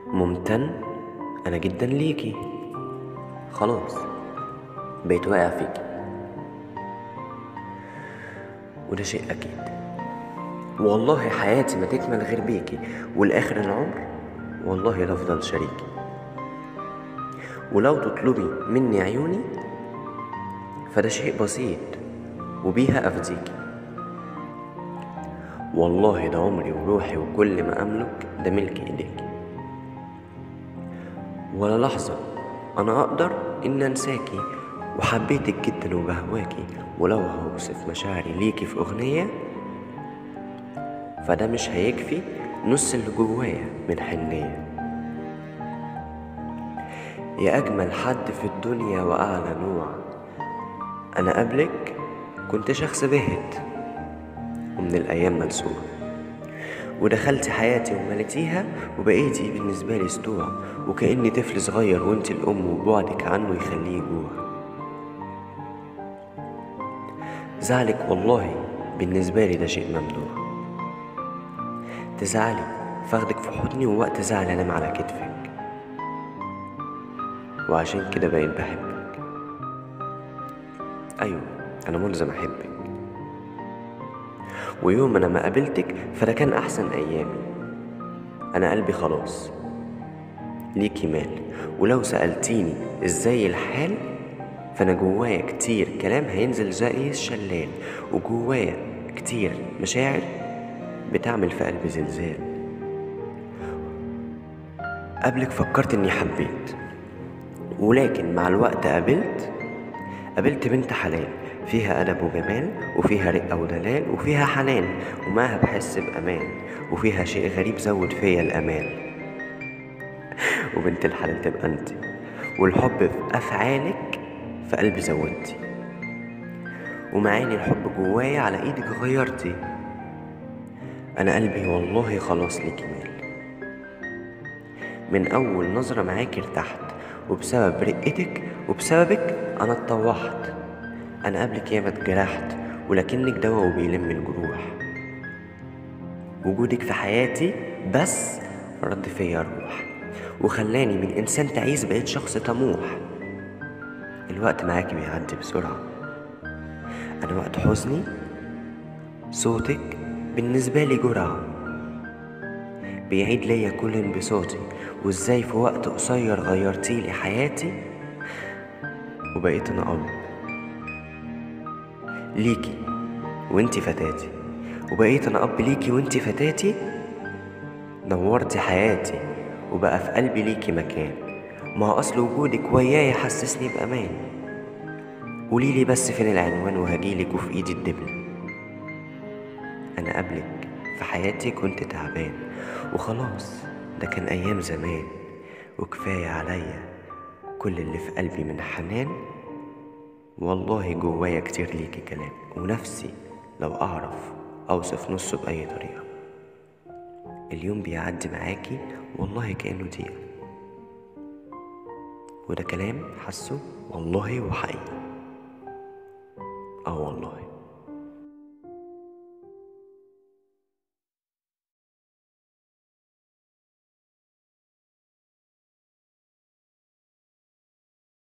ممتن أنا جدا ليكي. خلاص بقيت واقع فيكي، وده شيء أكيد. والله حياتي ما تكمل غير بيكي، والآخر العمر والله لأفضل شريكي. ولو تطلبي مني عيوني فده شيء بسيط وبيها أفديكي. والله ده عمري وروحي وكل ما أملك ده ملك إيديكي. ولا لحظة أنا أقدر إن أنساكي، وحبيتك جدا وبهواكي. ولو هوصف مشاعري ليكي في أغنية فده مش هيكفي نص اللي جوايا من حنية. يا أجمل حد في الدنيا وأعلى نوع، أنا قبلك كنت شخص بهت ومن الأيام ملسوع، ودخلتي حياتي ومليتيها وبقيتي بالنسبة لي استوع. وكأني طفل صغير وانت الأم، وبعدك عنه يخليه جوع. زعلك والله بالنسبة لي ده شيء ممدوح. تزعلي فاخدك في حضني، ووقت زعل انام على كتفك، وعشان كده بقيت بحبك. ايوه انا ملزم احبك. ويوم انا ما قابلتك فده كان احسن ايامي. انا قلبي خلاص ليكي مال، ولو سألتيني ازاي الحال فانا جوايا كتير كلام هينزل زي الشلال، وجوايا كتير مشاعر بتعمل في قلبي زلزال. قبلك فكرت اني حبيت، ولكن مع الوقت قابلت بنت حلال، فيها أدب وجمال، وفيها رقة ودلال، وفيها حنان ومعها بحس بأمان، وفيها شيء غريب زود فيا الأمان. وبنت الحلال تبقى انت، والحب في أفعالك في قلبي زودتي، ومعاني الحب جوايا على ايدك غيرتي. أنا قلبي والله خلاص ليكي مال، من أول نظرة معاكي ارتحت، وبسبب رقتك وبسببك أنا اتطوحت. أنا قبلك ياما اتجرحت، ولكنك دوا وبيلم الجروح. وجودك في حياتي بس رد فيا روح، وخلاني من إنسان تعيس بقيت شخص طموح. الوقت معاكي بيعدي بسرعة، أنا وقت حزني صوتك بالنسبة لي جرعة، بيعيد ليا كل انبساطي. وازاي في وقت قصير غيرتيلي حياتي، وبقيت أنا أب ليكي وانتي فتاتي. وبقيت أنا أب ليكي وانتي فتاتي، نورتي حياتي وبقى في قلبي ليكي مكان. ما أصل وجودك وياي حسسني بأمان. قوليلي بس فين العنوان وهجيلك وفي إيدي الدبلة. أنا قبلك في حياتي كنت تعبان وخلاص، ده كان أيام زمان. وكفاية عليا كل اللي في قلبي من حنان. والله جوايا كتير ليكي كلام، ونفسي لو أعرف أوصف نصه بأي طريقة. اليوم بيعدي معاكي والله كأنه دقيقة، وده كلام حسه والله وحقيقي. والله